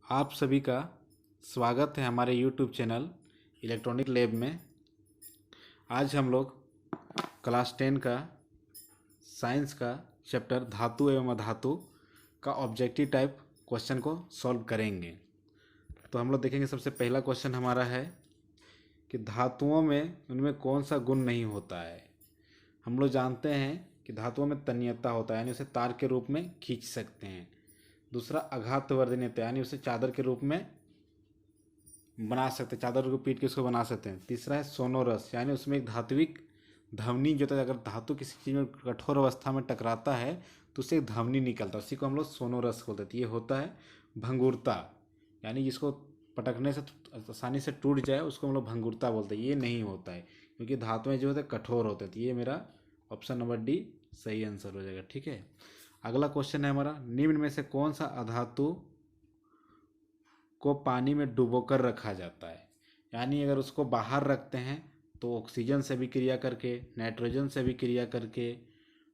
आप सभी का स्वागत है हमारे YouTube चैनल इलेक्ट्रॉनिक लैब में। आज हम लोग क्लास 10 का साइंस का चैप्टर धातु एवं अधातु का ऑब्जेक्टिव टाइप क्वेश्चन को सॉल्व करेंगे। तो हम लोग देखेंगे, सबसे पहला क्वेश्चन हमारा है कि धातुओं में उनमें कौन सा गुण नहीं होता है। हम लोग जानते हैं कि धातुओं में तन्यता होता है, यानी उसे तार के रूप में खींच सकते हैं। दूसरा अघातवर्धनीयता, यानी उसे चादर के रूप में बना सकते हैं, चादर को पीट के उसको बना सकते हैं। तीसरा है सोनोरस, यानी उसमें एक धात्विक ध्वनि जो होता है, अगर धातु किसी चीज़ में कठोर अवस्था में टकराता है तो उससे एक ध्वनि निकलता है, उसी को हम लोग सोनोरस बोलते हैं। ये होता है भंगुरता, यानी जिसको पटकने से आसानी से टूट जाए उसको हम लोग भंगुरता बोलते हैं। ये नहीं होता है क्योंकि धातुएं जो होते हैं कठोर होते हैं। तो ये मेरा ऑप्शन नंबर डी सही आंसर हो जाएगा। ठीक है, अगला क्वेश्चन है हमारा, निम्न में से कौन सा अधातु को पानी में डुबोकर रखा जाता है। यानी अगर उसको बाहर रखते हैं तो ऑक्सीजन से भी क्रिया करके, नाइट्रोजन से भी क्रिया करके,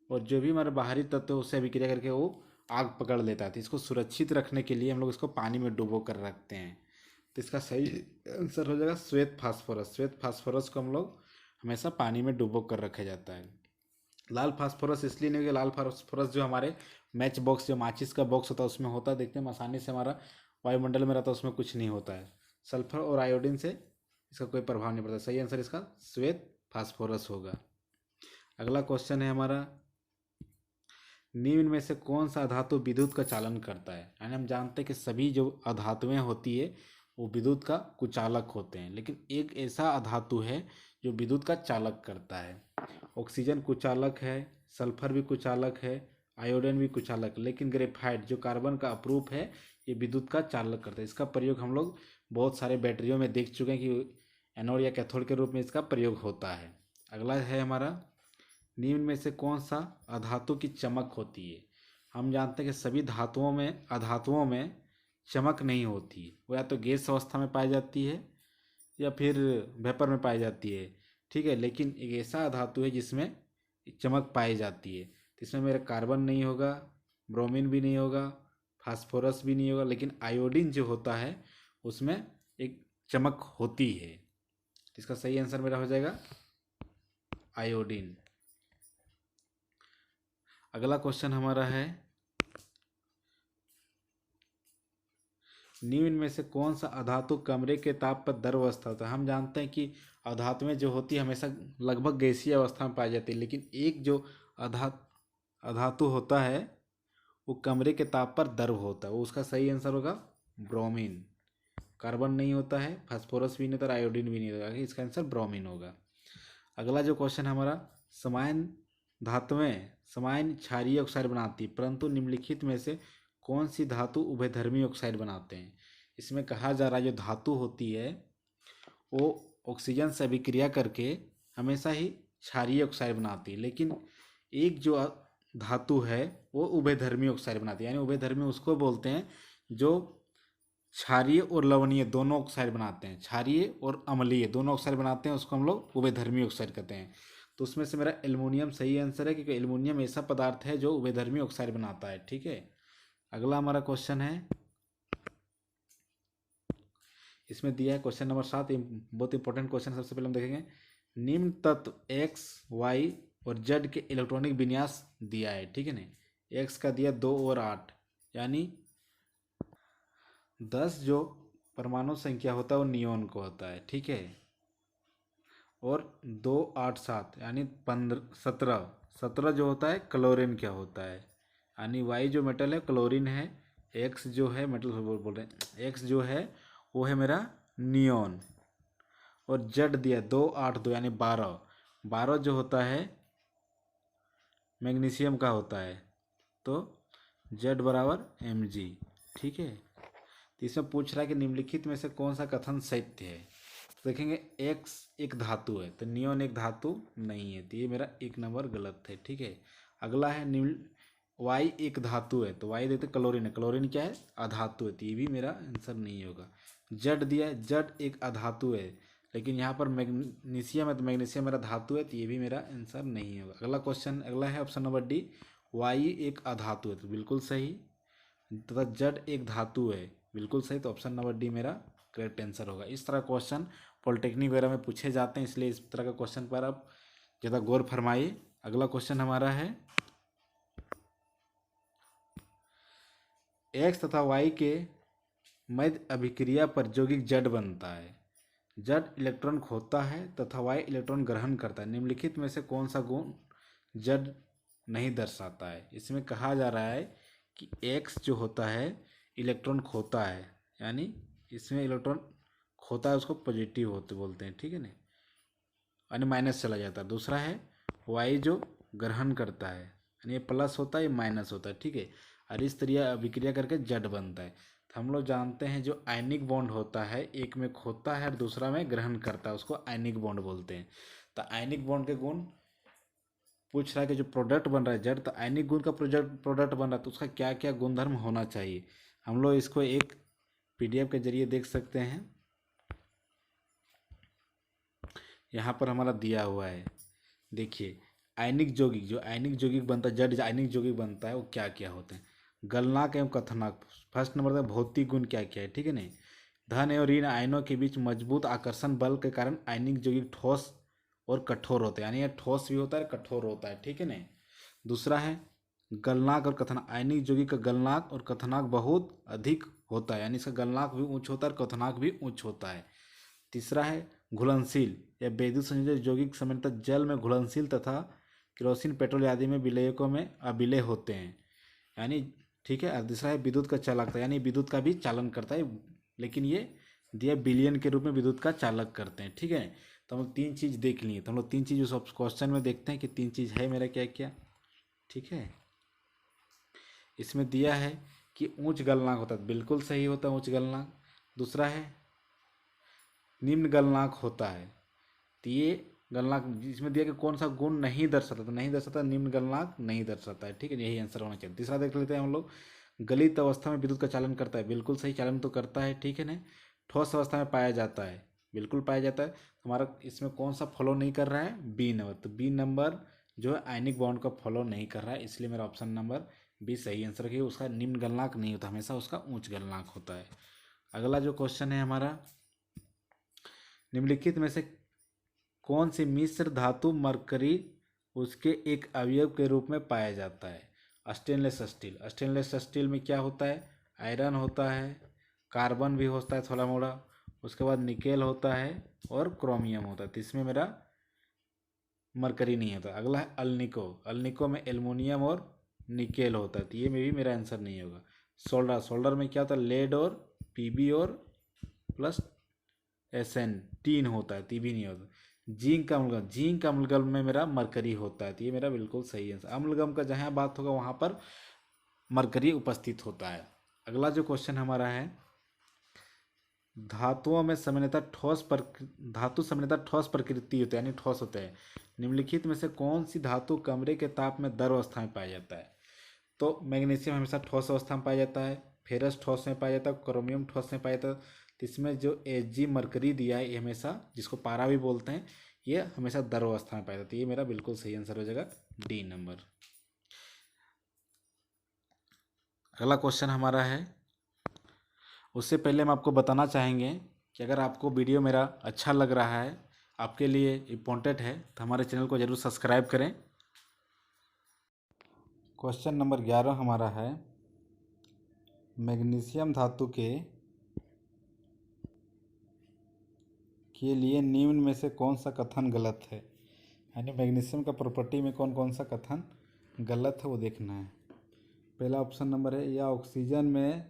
और जो भी हमारे बाहरी तत्व है उससे भी क्रिया करके वो आग पकड़ लेता है। तो इसको सुरक्षित रखने के लिए हम लोग इसको पानी में डुबो कर रखते हैं। तो इसका सही आंसर हो जाएगा श्वेत फास्फोरस। श्वेत फास्फोरस को हम लोग हमेशा पानी में डुबो कर रखा जाता है। लाल फास्फोरस इसलिए नहीं, कि लाल फास्फोरस जो हमारे मैच बॉक्स, जो माचिस का बॉक्स होता है उसमें होता है, देखते हैं आसानी से हमारा वायुमंडल में रहता है, उसमें कुछ नहीं होता है। सल्फर और आयोडीन से इसका कोई प्रभाव नहीं पड़ता। सही आंसर इसका श्वेत फास्फोरस होगा। अगला क्वेश्चन है हमारा, निम्न में से कौन सा अधातु विद्युत का चालन करता है। यानी हम जानते हैं कि सभी जो अधातुएं होती है वो विद्युत का कुचालक होते हैं, लेकिन एक ऐसा अधातु है जो विद्युत का चालक करता है। ऑक्सीजन कुचालक है, सल्फर भी कुचालक है, आयोडीन भी कुचालक, लेकिन ग्रेफाइट जो कार्बन का अपरूप है ये विद्युत का चालक करता है। इसका प्रयोग हम लोग बहुत सारे बैटरियों में देख चुके हैं कि एनोड या कैथोड के रूप में इसका प्रयोग होता है। अगला है हमारा, निम्न में से कौन सा अधातु की चमक होती है। हम जानते हैं कि सभी धातुओं में, अधातुओं में चमक नहीं होती, वो या तो गैस अवस्था में पाई जाती है या फिर वेपर में पाई जाती है। ठीक है, लेकिन एक ऐसा धातु है जिसमें चमक पाई जाती है। तो इसमें मेरा कार्बन नहीं होगा, ब्रोमीन भी नहीं होगा, फास्फोरस भी नहीं होगा, लेकिन आयोडीन जो होता है उसमें एक चमक होती है। इसका सही आंसर मेरा हो जाएगा आयोडीन। अगला क्वेश्चन हमारा है, निम्न में से कौन सा अधातु कमरे के ताप पर द्रव अवस्था होता है। हम जानते हैं कि अधातुएं जो होती है हमेशा लगभग गैसीय अवस्था में पाई जाती है, लेकिन एक जो अधातु होता है वो कमरे के ताप पर द्रव होता है। वो उसका सही आंसर होगा ब्रोमीन। कार्बन नहीं होता है, फास्फोरस भी नहीं होता, आयोडीन भी नहीं होता, इसका आंसर ब्रोमीन होगा। अगला जो क्वेश्चन हमारा, समान धातुएं समान क्षारीय ऑक्साइड बनाती है, परंतु निम्नलिखित में से कौन सी धातु उभयधर्मी ऑक्साइड बनाते हैं। इसमें कहा जा रहा है जो धातु होती है वो ऑक्सीजन से अभिक्रिया करके हमेशा ही क्षारीय ऑक्साइड बनाती है, लेकिन एक जो धातु है वो उभयधर्मी ऑक्साइड बनाती है। यानी उभयधर्मी उसको बोलते हैं जो क्षारीय और लवणीय दोनों ऑक्साइड बनाते हैं, क्षारीय और अम्लीय दोनों ऑक्साइड बनाते हैं, उसको हम लोग उभयधर्मी ऑक्साइड कहते हैं। तो उसमें से मेरा एल्युमिनियम सही आंसर है, क्योंकि एल्युमिनियम ऐसा पदार्थ है जो उभयधर्मी ऑक्साइड बनाता है। ठीक है, अगला हमारा क्वेश्चन है, इसमें दिया है क्वेश्चन नंबर 7, बहुत इंपॉर्टेंट क्वेश्चन। सबसे पहले हम देखेंगे, निम्न तत्व एक्स, वाई और जेड के इलेक्ट्रॉनिक विन्यास दिया है। ठीक है ना, एक्स का दिया 2 और 8, यानी 10 जो परमाणु संख्या होता है वो नियोन को होता है। ठीक है, और 2 8 7 यानी 15 17, 17 जो होता है क्लोरीन क्या होता है। यानी वाई जो मेटल है क्लोरीन है, एक्स जो है मेटल बोल रहे हैं, एक्स जो है वो है मेरा नियोन, और जेड दिया 2 8 2 यानी 12, 12 जो होता है मैग्नीशियम का होता है। तो जेड बराबर Mg। ठीक है, तो इसमें पूछ रहा है कि निम्नलिखित में से कौन सा कथन सत्य है। तो देखेंगे एक्स एक धातु है तो नियोन एक धातु नहीं है, तो ये मेरा 1 नंबर गलत है। ठीक है, अगला है निम्न वाई एक धातु है, तो वाई देखते क्लोरीन है, क्लोरीन क्या है अधातु है, तो ये भी मेरा आंसर नहीं होगा। जड दिया है, जड एक अधातु है, लेकिन यहाँ पर मैग्नीशियम है तो मैग्नीशियम मेरा धातु है, तो ये भी मेरा आंसर नहीं होगा। अगला क्वेश्चन, अगला है ऑप्शन नंबर डी, वाई एक अधातु है, तो बिल्कुल सही। तथा जड एक धातु है, बिल्कुल सही। तो ऑप्शन नंबर डी मेरा करेक्ट आंसर होगा। इस तरह क्वेश्चन पॉलिटेक्निक वगैरह में पूछे जाते हैं, इसलिए इस तरह का क्वेश्चन पर आप ज़्यादा गौर फरमाइए। अगला क्वेश्चन हमारा है, एक्स तथा वाई के मध्य अभिक्रिया पर यौगिक जड़ बनता है। जड़ इलेक्ट्रॉन खोता है तथा वाई इलेक्ट्रॉन ग्रहण करता है। निम्नलिखित में से कौन सा गुण जड़ नहीं दर्शाता है? इसमें कहा जा रहा है कि एक्स जो होता है इलेक्ट्रॉन खोता है, यानी इसमें इलेक्ट्रॉन खोता है उसको पॉजिटिव होते बोलते हैं, ठीक है ना, यानी माइनस चला जाता है। दूसरा है वाई जो ग्रहण करता है, यानी ये प्लस होता है ये माइनस होता है, ठीक है। और इस तरह अभिक्रिया करके जड़ बनता है। तो हम लोग जानते हैं जो आयनिक बॉन्ड होता है, एक में खोता है और दूसरा में ग्रहण करता है, उसको आयनिक बॉन्ड बोलते हैं। तो आयनिक बॉन्ड के गुण पूछ रहा है कि जो प्रोडक्ट बन रहा है जड़, तो आयनिक गुण का प्रोडक्ट बन रहा है तो उसका क्या क्या गुणधर्म होना चाहिए, हम लोग इसको एक पीडीएफ के जरिए देख सकते हैं। यहाँ पर हमारा दिया हुआ है, देखिए आयनिक यौगिक, जो आयनिक यौगिक बनता है, जड़ आयनिक यौगिक बनता है वो क्या क्या होते हैं। गलनांक एवं कथनांक, फर्स्ट नंबर का भौतिक गुण क्या क्या है, ठीक है नहीं। धन एवं ऋण आयनों के बीच मजबूत आकर्षण बल के कारण आयनिक यौगिक ठोस और कठोर होते हैं, यानी यह ठोस भी होता है कठोर होता है, ठीक है नहीं। दूसरा है गलनांक और कथनांक, आयनिक यौगिक का गलनांक और कथनांक बहुत अधिक होता है, यानी इसका गलनांक भी उच्च होता है और कथनांक भी उच्च होता है। तीसरा है घुलनशील या विद्युत संयोजक यौगिक सामान्यतः जल में घुलनशील तथा केरोसिन पेट्रोल आदि में विलयकों में अविलय होते हैं, यानी ठीक है। और दूसरा है विद्युत का चालकता, यानी विद्युत का भी चालन करता है, लेकिन ये दिया विलयन के रूप में विद्युत का चालक करते हैं, ठीक है। तो हम लोग तीन चीज़ देख लिए, तो हम लोग तीन चीज़ उस क्वेश्चन में देखते हैं कि तीन चीज़ है मेरा क्या क्या, ठीक है। इसमें दिया है कि उच्च गलनांक होता है, बिल्कुल सही होता है उच्च गलनांक। दूसरा है निम्न गलनांक होता है, तो ये गलनांक इसमें दिया कि कौन सा गुण नहीं दर्शाता, तो नहीं दर्शाता, निम्न गलनांक नहीं दर्शाता है, ठीक है, यही आंसर होना चाहिए। तीसरा देख लेते हैं हम लोग, गलित अवस्था में विद्युत का चालन करता है, बिल्कुल सही, चालन तो करता है, ठीक है ना। ठोस अवस्था में पाया जाता है, बिल्कुल पाया जाता है। हमारा इसमें कौन सा फॉलो नहीं कर रहा है, बी नंबर, तो बी नंबर जो है आयनिक बॉन्ड का फॉलो नहीं कर रहा है, इसलिए मेरा ऑप्शन नंबर बी सही आंसर है। उसका निम्न गलनांक नहीं होता, हमेशा उसका उच्च गलनांक होता है। अगला जो क्वेश्चन है हमारा, निम्नलिखित में से कौन सी मिश्र धातु मरकरी उसके एक अवयव के रूप में पाया जाता है? स्टेनलेस स्टील, स्टेनलेस स्टील में क्या होता है, आयरन होता है, कार्बन भी होता है थोड़ा मोड़ा, उसके बाद निकेल होता है और क्रोमियम होता है, तो इसमें मेरा मरकरी नहीं होता। अगला है अल्निको, अल्निको में एल्युमिनियम और निकेल होता है, तो ये में भी मेरा आंसर नहीं होगा। सोल्डर, सोल्डर में क्या होता है, लेड और पीबी और प्लस एसएन टीन होता है, टीबी नहीं होता। जिंक का अम्लगम, जिंक अम्लगम में मेरा मरकरी होता है, तो ये मेरा बिल्कुल सही आंसर। अम्लगम का जहाँ बात होगा वहाँ पर मरकरी उपस्थित होता है। अगला जो क्वेश्चन हमारा है, धातुओं में सामान्यतः धातु सामान्यतः ठोस प्रकृति होती है, यानी ठोस होते हैं। निम्नलिखित में से कौन सी धातु कमरे के ताप में द्रव अवस्था में पाया जाता है? तो मैग्नीशियम हमेशा ठोस अवस्था में पाया जाता है, फेरस ठोस में पाया जाता है, क्रोमियम ठोस में पाया जाता है। तो इसमें जो Ag मरकरी दिया है ये हमेशा, जिसको पारा भी बोलते हैं, ये हमेशा द्रव अवस्था में पाया जाता है, ये मेरा बिल्कुल सही आंसर हो जाएगा, डी नंबर। अगला क्वेश्चन हमारा है, उससे पहले हम आपको बताना चाहेंगे कि अगर आपको वीडियो मेरा अच्छा लग रहा है, आपके लिए इम्पोर्टेंट है, तो हमारे चैनल को ज़रूर सब्सक्राइब करें। क्वेश्चन नंबर 11 हमारा है, मैग्नीशियम धातु के लिए निम्न में से कौन सा कथन गलत है, यानी मैग्नीशियम का प्रॉपर्टी में कौन कौन सा कथन गलत है वो देखना है। पहला ऑप्शन नंबर है, यह ऑक्सीजन में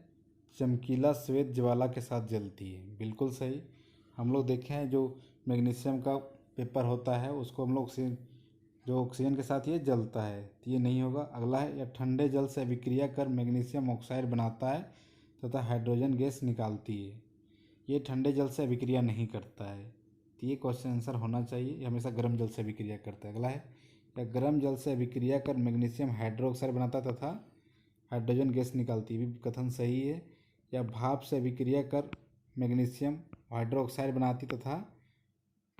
चमकीला श्वेत ज्वाला के साथ जलती है, बिल्कुल सही। हम लोग देखे हैं जो मैग्नीशियम का पेपर होता है उसको हम लोग जो ऑक्सीजन के साथ ये जलता है, तो ये नहीं होगा। अगला है, यह ठंडे जल से अभिक्रिया कर मैग्नीशियम ऑक्साइड बनाता है तथा हाइड्रोजन गैस निकालती है, ये ठंडे जल से अभिक्रिया नहीं करता है, तो ये क्वेश्चन आंसर होना चाहिए, ये हमेशा गर्म जल से अभिक्रिया करता है। अगला है, या गर्म जल से अभिक्रिया कर मैग्नीशियम हाइड्रोक्साइड बनाता तथा हाइड्रोजन गैस निकालती है, भी कथन सही है। या भाप से अभिक्रिया कर मैग्नीशियम हाइड्रोक्साइड बनाती तथा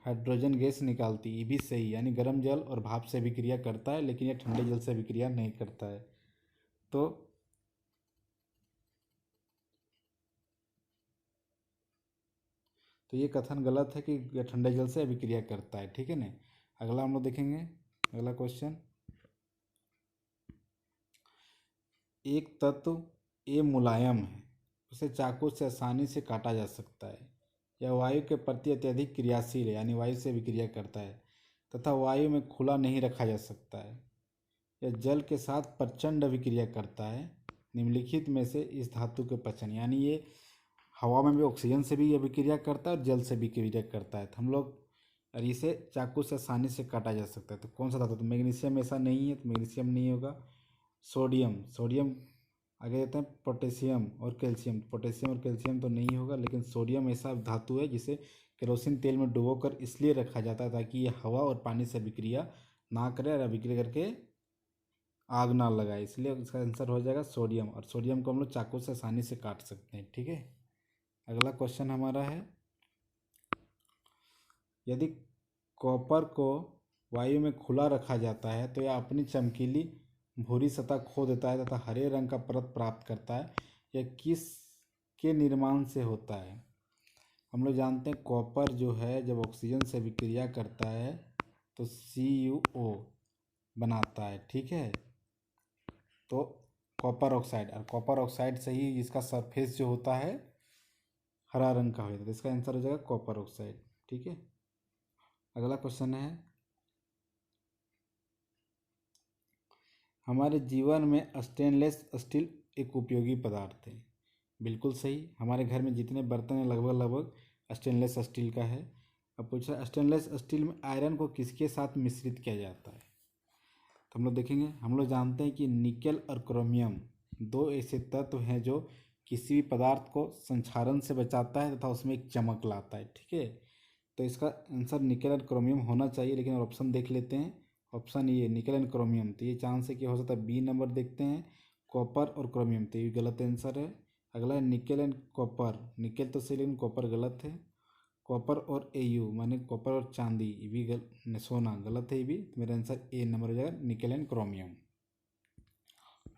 हाइड्रोजन गैस निकालती, ये भी सही है, यानी गर्म जल और भाप से अभिक्रिया करता है, लेकिन यह ठंडे जल से अभिक्रिया नहीं करता है। तो तो ये कथन गलत है कि यह ठंडे जल से अभिक्रिया करता है, ठीक है ना। अगला हम लोग देखेंगे, अगला क्वेश्चन, एक तत्व ए मुलायम है, उसे चाकू से आसानी से काटा जा सकता है। यह वायु के प्रति अत्यधिक क्रियाशील है, यानी वायु से अभिक्रिया करता है, तथा वायु में खुला नहीं रखा जा सकता है। यह जल के साथ प्रचंड अभिक्रिया करता है। निम्नलिखित में से इस धातु के पहचान, यानी ये हवा में भी ऑक्सीजन से भी अभिक्रिया करता है और जल से भी क्रिया करता है। तो हम लोग, और इसे चाकू से आसानी से काटा जा सकता है। तो कौन सा धातु? तो मैग्नीशियम ऐसा नहीं है, तो मैग्नीशियम नहीं होगा। सोडियम, सोडियम आगे देते हैं पोटेशियम और कैल्शियम। पोटेशियम और कैल्शियम तो नहीं होगा, लेकिन सोडियम ऐसा धातु है जिसे केरोसिन तेल में डुबोकर इसलिए रखा जाता है ताकि ये हवा और पानी से अभिक्रिया ना करे और अभिक्रिया करके आग ना लगाए, इसलिए इसका आंसर हो जाएगा सोडियम। और सोडियम को हम लोग चाकू से आसानी से काट सकते हैं, ठीक है। अगला क्वेश्चन हमारा है, यदि कॉपर को वायु में खुला रखा जाता है तो यह अपनी चमकीली भूरी सतह खो देता है तथा हरे रंग का परत प्राप्त करता है। यह किस के निर्माण से होता है? हम लोग जानते हैं कॉपर जो है जब ऑक्सीजन से विक्रिया करता है तो CuO बनाता है, ठीक है। तो कॉपर ऑक्साइड, और कॉपर ऑक्साइड से ही इसका सरफेस जो होता है हरा रंग का हो जाता है। तो इसका आंसर हो जाएगा कॉपर ऑक्साइड, ठीक है। अगला क्वेश्चन है, हमारे जीवन में स्टेनलेस स्टील एक उपयोगी पदार्थ है। बिल्कुल सही, हमारे घर में जितने बर्तन हैं लगभग लगभग स्टेनलेस स्टील का है। अब पूछा स्टेनलेस स्टील में आयरन को किसके साथ मिश्रित किया जाता है? तो हम लोग देखेंगे, हम लोग जानते हैं कि निकेल और क्रोमियम दो ऐसे तत्व हैं जो किसी भी पदार्थ को संक्षारण से बचाता है तथा उसमें एक चमक लाता है, ठीक है। तो इसका आंसर निकेल और क्रोमियम होना चाहिए, लेकिन ऑप्शन देख लेते हैं। ऑप्शन ये निकेल एंड क्रोमियम, तो ये चांस है कि हो सकता है बी नंबर देखते हैं, कॉपर और क्रोमियम, तो ये गलत आंसर है। अगला है निकेल एंड कॉपर, निकेल तो सही लेकिन कॉपर गलत है। कॉपर और Au माने कॉपर और चांदी, ये भी सोना गलत है, ये भी। तो मेरा आंसर ए नंबर हो जाएगा, निकेल एंड क्रोमियम।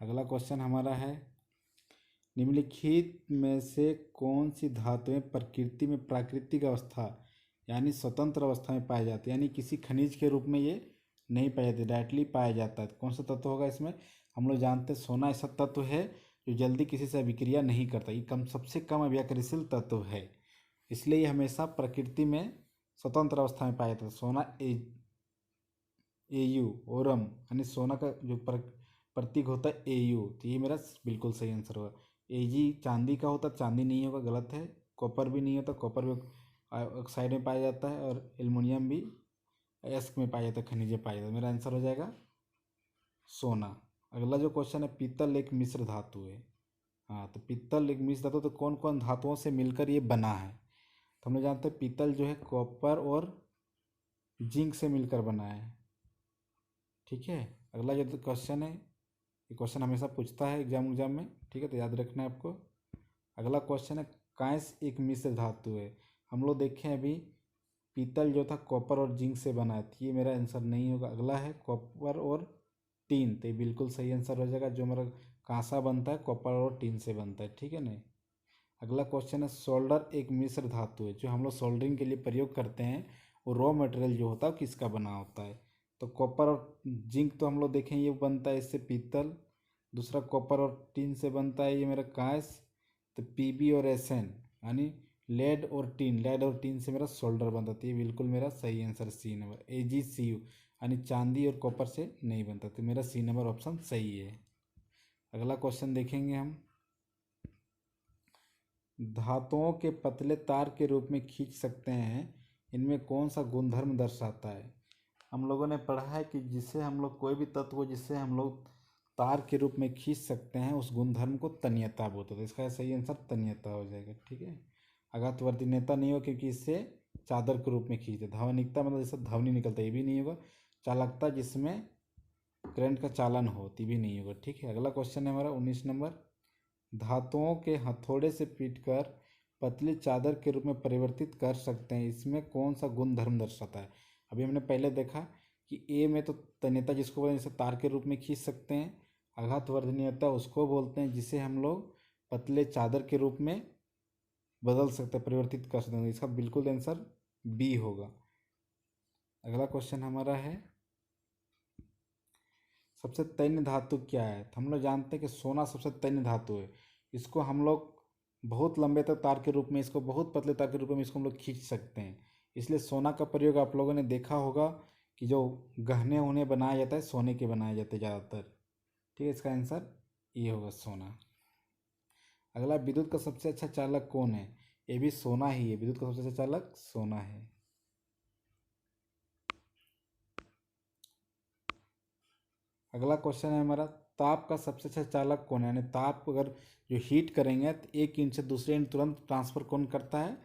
अगला क्वेश्चन हमारा है, निम्नलिखित में से कौन सी धातुएं प्रकृति में प्राकृतिक अवस्था यानी स्वतंत्र अवस्था में पाई जाती है, यानी किसी खनिज के रूप में ये नहीं पाई जाती, डायरेक्टली पाया जाता है। तो कौन सा तत्व होगा इसमें? हम लोग जानते हैं सोना ऐसा तत्व है जो जल्दी किसी से अभिक्रिया नहीं करता, ये सबसे कम अभिक्रियाशील तत्व है, इसलिए ये हमेशा प्रकृति में स्वतंत्र अवस्था में पाया जाता है। सोना Au ओरम यानी सोना का जो प्रतीक होता है Au, तो ये मेरा बिल्कुल सही आंसर होगा। Ag चांदी का होता, चांदी नहीं होगा, गलत है। कॉपर भी नहीं होता, कॉपर भी ऑक्साइड में पाया जाता है, और एल्युमिनियम भी एस्क में पाया जाता है, खनिज में पाया जाता है। मेरा आंसर हो जाएगा सोना। अगला जो क्वेश्चन है, पीतल एक मिश्र धातु है। हाँ, तो पीतल एक मिश्र धातु, तो कौन कौन धातुओं से मिलकर ये बना है? तो हम लोग जानते हैं पीतल जो है कॉपर और जिंक से मिलकर बना है, ठीक है। अगला जो क्वेश्चन है, ये क्वेश्चन हमेशा पूछता है एग्जाम में, ठीक है, तो याद रखना है आपको। अगला क्वेश्चन है, कांस्य एक मिश्र धातु है। हम लोग देखें अभी पीतल जो था कॉपर और जिंक से बना है, तो ये मेरा आंसर नहीं होगा। अगला है कॉपर और टीन, तो ये बिल्कुल सही आंसर हो जाएगा। जो हमारा कांसा बनता है कॉपर और टीन से बनता है, ठीक है ना। अगला क्वेश्चन है, सोल्डर एक मिश्र धातु है। जो हम लोग सोल्डरिंग के लिए प्रयोग करते हैं वो रॉ मटेरियल जो होता है किसका बना होता है? तो कॉपर और जिंक तो हम लोग देखें ये बनता है इससे पीतल, दूसरा कॉपर और टीन से बनता है ये मेरा कांस्य, तो Pb और Sn यानी लेड और टीन, लेड और टीन से मेरा सोल्डर बनता है, तो ये बिल्कुल मेरा सही आंसर सी नंबर। AgCu यानी चांदी और कॉपर से नहीं बनता, तो मेरा सी नंबर ऑप्शन सही है। अगला क्वेश्चन देखेंगे हम, धातुओं के पतले तार के रूप में खींच सकते हैं, इनमें कौन सा गुणधर्म दर्शाता है? हम लोगों ने पढ़ा है कि जिससे हम लोग कोई भी तत्व को जिससे हम लोग तार के रूप में खींच सकते हैं उस गुणधर्म को तन्यता बोलते हैं, तो इसका सही आंसर तन्यता हो जाएगा, ठीक है। आघातवर्तीयता नहीं होगा क्योंकि इससे चादर के रूप में खींचते। धावनिकता मतलब जैसे ध्वनि निकलता है, ये भी नहीं होगा। चालकता जिसमें करंट का चालन हो, ये भी नहीं होगा, ठीक है। अगला क्वेश्चन है हमारा 19 नंबर, धातुओं के हथौड़े से पीटकर पतली चादर के रूप में परिवर्तित कर सकते हैं, इसमें कौन सा गुण धर्म दर्शाता है? अभी हमने पहले देखा कि ए में तो तन्यता जिसको बोलते हैं जैसे तार के रूप में खींच सकते हैं, आघातवर्धनीयता उसको बोलते हैं जिसे हम लोग पतले चादर के रूप में बदल सकते हैं, परिवर्तित कर सकते हैं। इसका बिल्कुल आंसर बी होगा। अगला क्वेश्चन हमारा है, सबसे तन्य धातु क्या है? तो हम लोग जानते हैं कि सोना सबसे तन्य धातु है। इसको हम लोग बहुत लंबे तक तार के रूप में, इसको बहुत पतले तार के रूप में इसको हम लोग खींच सकते हैं। इसलिए सोना का प्रयोग आप लोगों ने देखा होगा कि जो गहने उन्हें बनाया जाता है सोने के बनाए जाते हैं ज़्यादातर। ठीक है, इसका आंसर ये होगा सोना। अगला, विद्युत का सबसे अच्छा चालक कौन है? ये भी सोना ही है, विद्युत का सबसे अच्छा चालक सोना है। अगला क्वेश्चन है हमारा, ताप का सबसे अच्छा चालक कौन है? यानी ताप अगर जो हीट करेंगे तो एक इंच से दूसरे इंच तुरंत ट्रांसफर कौन करता है?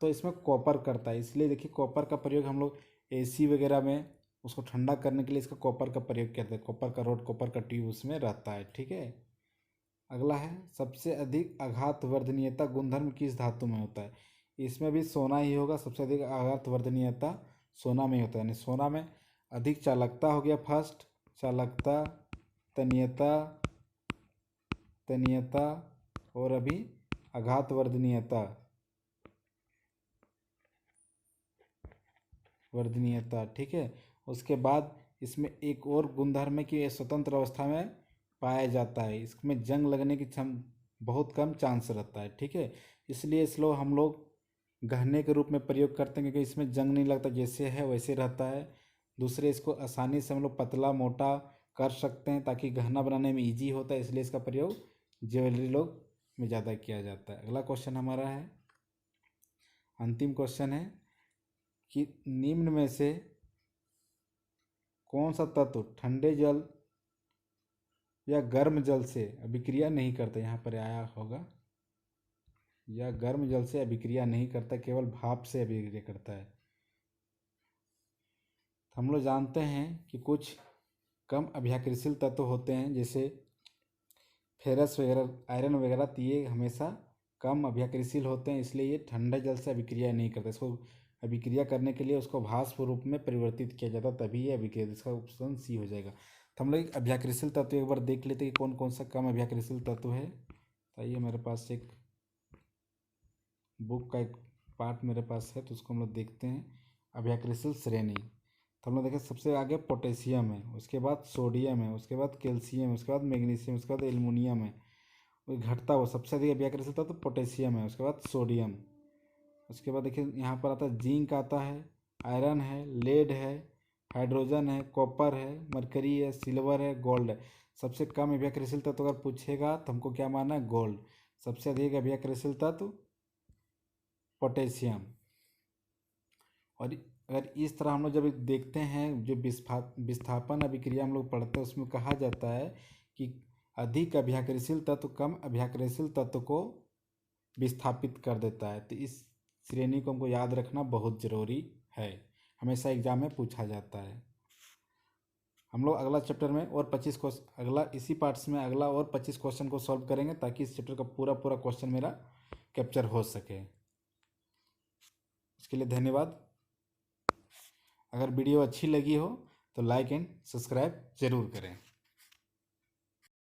तो इसमें कॉपर करता है। इसलिए देखिए कॉपर का प्रयोग हम लोग एसी वगैरह में उसको ठंडा करने के लिए इसका कॉपर का प्रयोग करते हैं। कॉपर का रोड, कॉपर का ट्यूब उसमें रहता है। ठीक है। अगला है, सबसे अधिक आघात वर्धनीयता गुणधर्म किस धातु में होता है? इसमें भी सोना ही होगा। सबसे अधिक आघात वर्धनीयता सोना में ही होता है। यानी सोना में अधिक चालकता हो गया फर्स्ट, चालकता, तन्यता, तन्यता और अभी आघात वर्धनीयता, वर्धनीयता। ठीक है। उसके बाद इसमें एक और गुणधर्म है कि ये स्वतंत्र अवस्था में पाया जाता है। इसमें जंग लगने की बहुत कम चांस रहता है। ठीक है। इसलिए इसको हम लोग गहने के रूप में प्रयोग करते हैं, क्योंकि इसमें जंग नहीं लगता, जैसे है वैसे रहता है। दूसरे, इसको आसानी से हम लोग पतला मोटा कर सकते हैं ताकि गहना बनाने में इजी होता है। इसलिए इसका प्रयोग ज्वेलरी लोग में ज़्यादा किया जाता है। अगला क्वेश्चन हमारा है, अंतिम क्वेश्चन है कि निम्न में से कौन सा तत्व ठंडे जल या गर्म जल से अभिक्रिया नहीं करता? यहाँ पर आया होगा, या गर्म जल से अभिक्रिया नहीं करता, केवल भाप से अभिक्रिया करता है। हम लोग जानते हैं कि कुछ कम अभिक्रियाशील तत्व होते हैं, जैसे फेरस वगैरह, आयरन वगैरह, तो ये हमेशा कम अभिक्रियाशील होते हैं। इसलिए ये ठंडे जल से अभिक्रिया नहीं करते। इसको अभिक्रिया करने के लिए उसको भाप रूप में परिवर्तित किया जाता, तभी ये अभिक्रिया। इसका ऑप्शन सी हो जाएगा। तो हम लोग अभिक्रियाशील तत्व एक बार देख लेते हैं कि कौन कौन सा कम अभिक्रियाशील तत्व है। तो ये मेरे पास एक बुक का एक पार्ट मेरे पास है, तो उसको हम लोग देखते हैं। अभिक्रियाशील श्रेणी, तो हम लोग देखें सबसे आगे पोटेशियम है, उसके बाद सोडियम है, उसके बाद कैल्शियम है, उसके बाद मैग्नीशियम, उसके बाद एल्युमिनियम है। वो घटता हुआ सबसे अधिक अभिक्रियाशील था तो पोटेशियम है, उसके बाद सोडियम, उसके बाद देखिए यहाँ पर आता है जिंक आता है, आयरन है, लेड है, हाइड्रोजन है, कॉपर है, मरकरी है, सिल्वर है, गोल्ड है। सबसे कम अभिक्रियाशील तत्व अगर पूछेगा तो हमको क्या मानना है? गोल्ड। सबसे अधिक अभिक्रियाशील तत्व पोटेशियम। और अगर इस तरह हम लोग जब देखते हैं, जो विस्थापन अभिक्रिया हम लोग पढ़ते हैं, उसमें कहा जाता है कि अधिक अभिक्रियाशील तत्व कम अभिक्रियाशील तत्व को विस्थापित कर देता है। तो इस श्रेणी को हमको याद रखना बहुत ज़रूरी है, हमेशा एग्जाम में पूछा जाता है। हम लोग अगला चैप्टर में और 25 क्वेश्चन, अगला इसी पार्ट्स में अगला और 25 क्वेश्चन को सॉल्व करेंगे, ताकि इस चैप्टर का पूरा पूरा क्वेश्चन मेरा कैप्चर हो सके। इसके लिए धन्यवाद। अगर वीडियो अच्छी लगी हो तो लाइक एंड सब्सक्राइब ज़रूर करें।